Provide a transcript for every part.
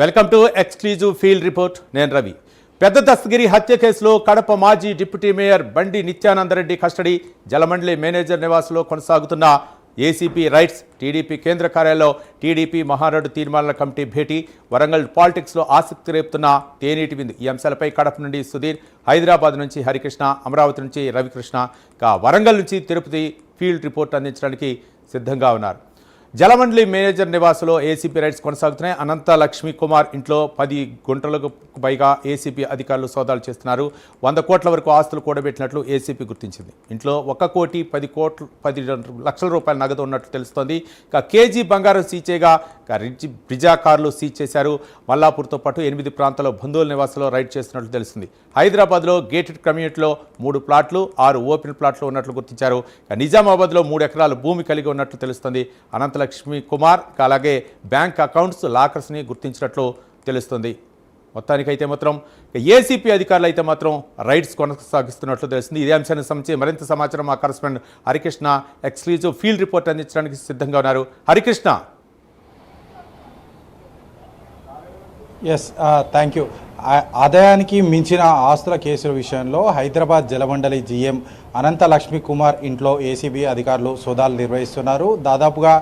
Welcome to exclusive field report. నేను రవి. పెద్ద దస్తగిరి హత్య కేసులో కడప మాజీ డిప్యూటీ మేయర్ బండి నిత్యానందరెడ్డి కస్టడీ, జలమండలి మేనేజర్ నివాసులో కొనసాగుతున్న ఏసీపీ రైట్స్, టీడీపీ కేంద్ర కార్యాలయంలో టీడీపీ మహానాడు తీర్మానాల కమిటీ భేటీ, వరంగల్ పాలిటిక్స్లో ఆసక్తి రేపుతున్న తేనీటి విందు. ఈ అంశాలపై కడప నుండి సుధీర్, హైదరాబాద్ నుంచి హరికృష్ణ, అమరావతి నుంచి రవికృష్ణ, వరంగల్ నుంచి తిరుపతి ఫీల్డ్ రిపోర్ట్ అందించడానికి సిద్ధంగా ఉన్నారు. జలమండలి మేనేజర్ నివాసులో ఏసీపీ రైట్స్ కొనసాగుతున్నాయి. అనంత లక్ష్మీ కుమార్ ఇంట్లో 10 గంటలకు పైగా ఏసీపీ అధికారులు సోదాలు చేస్తున్నారు. 100 కోట్ల వరకు ఆస్తులు కూడబెట్టినట్లు ఏసీపీ గుర్తించింది. ఇంట్లో 1,10 లక్షల రూపాయల నగదు ఉన్నట్లు తెలుస్తోంది. ఇక కేజీ బంగారం సీజ్ చేయగా బ్రిజా కార్లు సీజ్ చేశారు. మల్లాపూర్తో పాటు 8 ప్రాంతాల్లో బంధువుల నివాసంలో రైడ్ చేస్తున్నట్లు తెలుస్తుంది. హైదరాబాద్లో గేటెడ్ కమ్యూనిటీలో 3 ప్లాట్లు, 6 ఓపెన్ ప్లాట్లు ఉన్నట్లు గుర్తించారు. నిజామాబాద్లో 3 ఎకరాల భూమి కలిగి ఉన్నట్లు తెలుస్తుంది. అనంత లక్ష్మీ కుమార్ అలాగే బ్యాంక్ అకౌంట్స్, లాకర్స్ని గుర్తించినట్లు తెలుస్తుంది. మొత్తానికైతే మాత్రం ఏసీపీ అధికారులు అయితే మాత్రం రైడ్స్ కొనసాగిస్తున్నట్లు తెలుస్తుంది. ఇదే అంశానికి సంబంధించి మరింత సమాచారం మా correspondent Harikrishna exclusive field report అందించడానికి సిద్ధంగా ఉన్నారు. హరికృష్ణ. Thank you. ఆదాయానికి మించిన ఆస్తుల కేసుల విషయంలో హైదరాబాద్ జలమండలి జీఎం అనంత లక్ష్మీ కుమార్ ఇంట్లో ఏసీబీ అధికారులు సోదాలు నిర్వహిస్తున్నారు. దాదాపుగా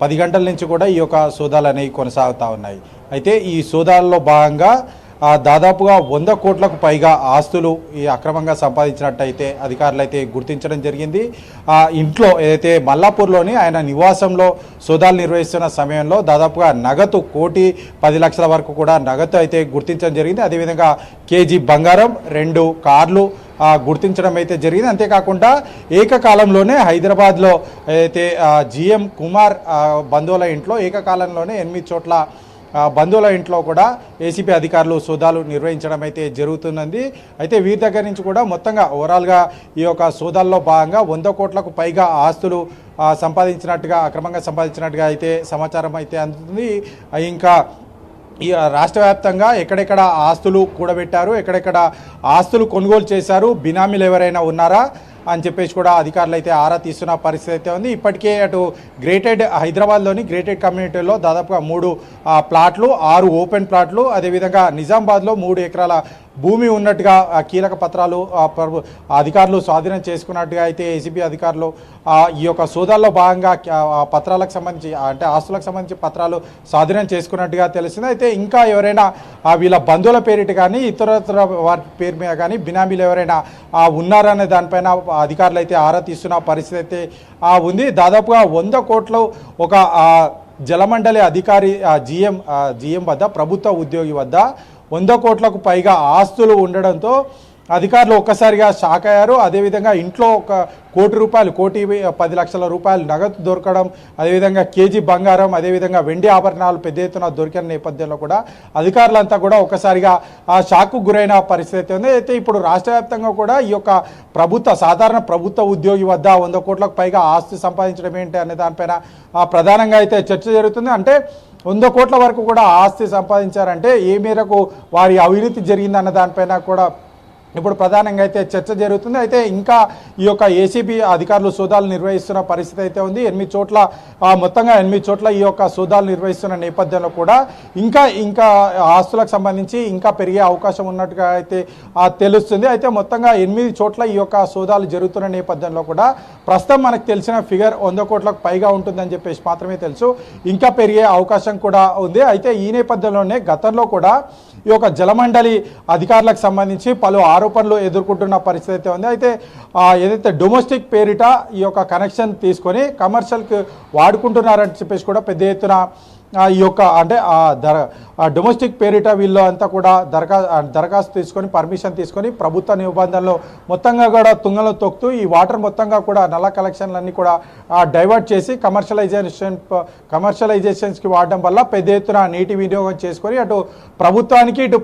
10 గంటల నుంచి కూడా ఈ యొక్క సోదాలు అనేవి కొనసాగుతూ ఉన్నాయి. అయితే ఈ సోదాల్లో భాగంగా దాదాపుగా 100 కోట్లకు పైగా ఆస్తులు ఈ అక్రమంగా సంపాదించినట్టయితే అధికారులు అయితే గుర్తించడం జరిగింది. ఇంట్లో ఏదైతే మల్లాపూర్లోని ఆయన నివాసంలో సోదాలు నిర్వహిస్తున్న సమయంలో దాదాపుగా నగదు 1,10,00,000 వరకు కూడా నగదు అయితే గుర్తించడం జరిగింది. అదేవిధంగా కేజీ బంగారం, 2 కార్లు గుర్తించడం అయితే జరిగింది. అంతేకాకుండా ఏకకాలంలోనే హైదరాబాద్లో అయితే జీఎం కుమార్ బంధువుల ఇంట్లో ఏకకాలంలోనే 8 చోట్ల బంధువుల ఇంట్లో కూడా ఏసీపీ అధికారులు సోదాలు నిర్వహించడం అయితే జరుగుతున్నది. అయితే వీరి దగ్గర నుంచి కూడా మొత్తంగా ఓవరాల్గా ఈ యొక్క సోదాల్లో భాగంగా 100 కోట్లకు పైగా ఆస్తులు అక్రమంగా సంపాదించినట్టుగా అయితే సమాచారం అయితే అందుతుంది. ఇంకా ఈ రాష్ట్ర వ్యాప్తంగా ఎక్కడెక్కడ ఆస్తులు కూడబెట్టారు, ఎక్కడెక్కడ ఆస్తులు కొనుగోలు చేశారు, బినామీలు ఎవరైనా ఉన్నారా అని చెప్పేసి కూడా అధికారులు అయితే ఆరా తీస్తున్న పరిస్థితి అయితే ఉంది. ఇప్పటికే అటు హైదరాబాద్లోని గ్రేటెడ్ కమ్యూనిటీలో దాదాపుగా 3 ప్లాట్లు, 6 ఓపెన్ ప్లాట్లు, అదేవిధంగా నిజామాబాద్లో 3 ఎకరాల భూమి ఉన్నట్టుగా కీలక పత్రాలు అధికారులు స్వాధీనం చేసుకున్నట్టుగా అయితే ఏసీబీ అధికారులు ఈ యొక్క సోదాల్లో భాగంగా పత్రాలకు సంబంధించి అంటే ఆస్తులకు సంబంధించి పత్రాలు స్వాధీనం చేసుకున్నట్టుగా తెలుస్తుంది. అయితే ఇంకా ఎవరైనా వీళ్ళ బంధువుల పేరిట కానీ ఇతరత్ర వారి పేరు మీద కానీ బినామీలు ఎవరైనా ఉన్నారనే దానిపైన అధికారులు అయితే ఆరా తీస్తున్న పరిస్థితి అయితే ఉంది. దాదాపుగా 100 కోట్లు ఒక జలమండలి అధికారి జీఎం వద్ద, ప్రభుత్వ ఉద్యోగి వద్ద 100 కోట్లకు పైగా ఆస్తులు ఉండడంతో అధికారులు ఒక్కసారిగా షాక్ అయ్యారు. అదేవిధంగా ఇంట్లో 1,00,00,000 రూపాయలు, 1,10,00,000 నగదు దొరకడం, అదేవిధంగా కేజీ బంగారం, అదేవిధంగా వెండి ఆభరణాలు పెద్ద ఎత్తున దొరికిన నేపథ్యంలో కూడా అధికారులంతా కూడా ఒక్కసారిగా షాక్కు గురైన పరిస్థితి ఉంది. అయితే ఇప్పుడు రాష్ట్ర వ్యాప్తంగా కూడా ఈ యొక్క సాధారణ ప్రభుత్వ ఉద్యోగి వద్ద 100 కోట్లకు పైగా ఆస్తి సంపాదించడం ఏంటి అనే దానిపైన ప్రధానంగా అయితే చర్చ జరుగుతుంది. అంటే 100 కోట్ల వరకు కూడా ఆస్తి సంపాదించారంటే ఏ మేరకు వారి అవినీతి జరిగిందన్న దానిపైన కూడా ఇప్పుడు ప్రధానంగా అయితే చర్చ జరుగుతుంది. అయితే ఇంకా ఈ యొక్క ఏసీబీ అధికారులు సోదాలు నిర్వహిస్తున్న పరిస్థితి అయితే ఉంది. 8 చోట్ల మొత్తంగా 8 చోట్ల ఈ యొక్క సోదాలు నిర్వహిస్తున్న నేపథ్యంలో కూడా ఇంకా ఆస్తులకు సంబంధించి ఇంకా పెరిగే అవకాశం ఉన్నట్టుగా అయితే తెలుస్తుంది. అయితే మొత్తంగా 8 చోట్ల ఈ యొక్క సోదాలు జరుగుతున్న నేపథ్యంలో కూడా ప్రస్తుతం మనకు తెలిసిన ఫిగర్ 100 కోట్లకు పైగా ఉంటుందని చెప్పేసి మాత్రమే తెలుసు. ఇంకా పెరిగే అవకాశం కూడా ఉంది. అయితే ఈ నేపథ్యంలోనే గతంలో కూడా ఈ యొక్క జలమండలి అధికారులకు సంబంధించి పలు ఆరోపణలు ఎదుర్కొంటున్న పరిస్థితి అయితే ఉంది. అయితే ఏదైతే డొమెస్టిక్ పేరిట ఈ యొక్క కనెక్షన్ తీసుకొని కమర్షియల్కి వాడుకుంటున్నారని చెప్పేసి కూడా పెద్ద ఎత్తున ఈ యొక్క అంటే డొమెస్టిక్ పేరిట వీళ్ళు అంతా కూడా దరఖాస్తు తీసుకొని పర్మిషన్ తీసుకొని ప్రభుత్వ నిబంధనలు మొత్తంగా కూడా తుంగలో తొక్కుతూ ఈ వాటర్ మొత్తంగా కూడా నల్ల కలెక్షన్లన్నీ కూడా డైవర్ట్ చేసి కమర్షియలైజేషన్స్కి వాడడం వల్ల పెద్ద ఎత్తున నీటి వినియోగం చేసుకొని అటు ప్రభుత్వానికి ఇటు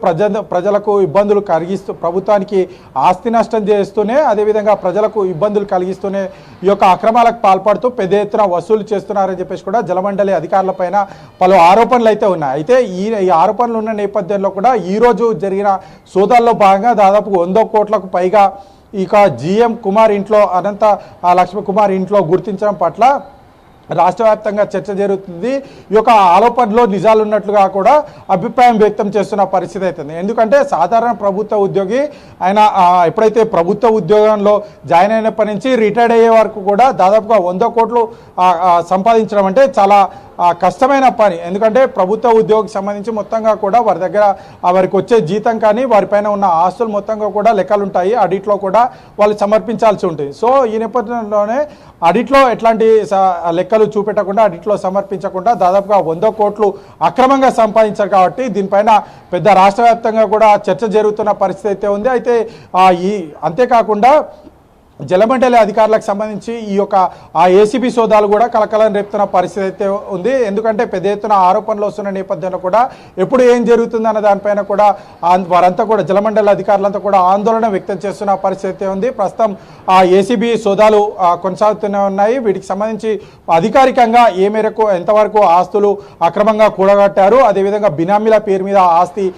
ప్రజలకు ఇబ్బందులు కలిగిస్తూ ప్రభుత్వానికి ఆస్తి నష్టం చేస్తూనే అదేవిధంగా ప్రజలకు ఇబ్బందులు కలిగిస్తూనే ఈ యొక్క అక్రమాలకు పాల్పడుతూ పెద్ద ఎత్తున వసూలు చేస్తున్నారని చెప్పేసి కూడా జలమండలి అధికారులపైన పలు ఆరోపణలు అయితే ఉన్నాయి. అయితే ఈ ఆరోపణలు ఉన్న నేపథ్యంలో కూడా ఈరోజు జరిగిన సోదాల్లో భాగంగా దాదాపు 100 కోట్లకు పైగా ఇక జీఎం కుమార్ ఇంట్లో అనంత లక్ష్మీ కుమార్ ఇంట్లో గుర్తించడం పట్ల రాష్ట్ర వ్యాప్తంగా చర్చ జరుగుతుంది. ఈ యొక్క ఆరోపణలో నిజాలు ఉన్నట్లుగా కూడా అభిప్రాయం వ్యక్తం చేస్తున్న పరిస్థితి అవుతుంది. ఎందుకంటే సాధారణ ప్రభుత్వ ఉద్యోగి ఆయన ఎప్పుడైతే ప్రభుత్వ ఉద్యోగంలో జాయిన్ అయినప్పటి నుంచి రిటైర్డ్ అయ్యే వరకు కూడా దాదాపుగా 100 కోట్లు సంపాదించడం అంటే చాలా కష్టమైన పని. ఎందుకంటే ప్రభుత్వ ఉద్యోగికి సంబంధించి మొత్తంగా కూడా వారి దగ్గర వారికి వచ్చే జీతం కానీ వారిపైన ఉన్న ఆస్తులు మొత్తంగా కూడా లెక్కలు ఉంటాయి. ఆడిట్లో కూడా వాళ్ళు సమర్పించాల్సి ఉంటుంది. సో ఈ నేపథ్యంలోనే ఆడిట్లో ఎట్లాంటి లెక్కలు చూపెట్టకుండా ఆడిట్లో సమర్పించకుండా దాదాపుగా 100 కోట్లు అక్రమంగా సంపాదించారు. కాబట్టి దీనిపైన పెద్ద రాష్ట్ర వ్యాప్తంగా కూడా చర్చ జరుగుతున్న పరిస్థితి అయితే ఉంది. అయితే అంతేకాకుండా జలమండలి అధికారులకు సంబంధించి ఈ యొక్క ఏసీబీ సోదాలు కూడా కలకలం రేపుతున్న పరిస్థితి అయితే ఉంది. ఎందుకంటే పెద్ద ఎత్తున ఆరోపణలు వస్తున్న నేపథ్యంలో కూడా ఎప్పుడు ఏం జరుగుతుందన్న దానిపైన కూడా వారంతా కూడా జలమండలి అధికారులంతా కూడా ఆందోళన వ్యక్తం చేస్తున్న పరిస్థితి అయితే ఉంది. ప్రస్తుతం ఏసీబీ సోదాలు కొనసాగుతూనే ఉన్నాయి. వీటికి సంబంధించి అధికారికంగా ఏ మేరకు ఎంతవరకు ఆస్తులు అక్రమంగా కూడగట్టారు, అదేవిధంగా బినామీల పేరు మీద ఆస్తి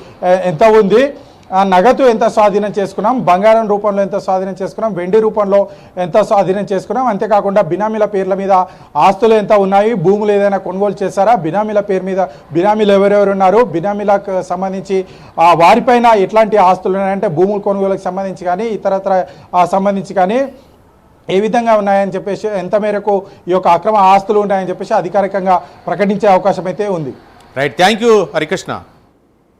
ఎంత ఉంది, నగదు ఎంత స్వాధీనం చేసుకున్నాం, బంగారం రూపంలో ఎంత స్వాధీనం చేసుకున్నాం, వెండి రూపంలో ఎంత స్వాధీనం చేసుకున్నాం, అంతేకాకుండా బినామీల పేర్ల మీద ఆస్తులు ఎంత ఉన్నాయి, భూములు ఏదైనా కొనుగోలు చేశారా, బినామీల పేరు మీద బినామీలు ఎవరెవరు ఉన్నారు, బినామీలకు సంబంధించి వారిపైన ఎట్లాంటి ఆస్తులు ఉన్నాయంటే భూములు కొనుగోలుకు సంబంధించి కానీ ఇతరత్ర సంబంధించి కానీ ఏ విధంగా ఉన్నాయని చెప్పేసి ఎంత మేరకు ఈ యొక్క అక్రమ ఆస్తులు ఉన్నాయని చెప్పేసి అధికారికంగా ప్రకటించే అవకాశం అయితే ఉంది. Right, thank you Harikrishna.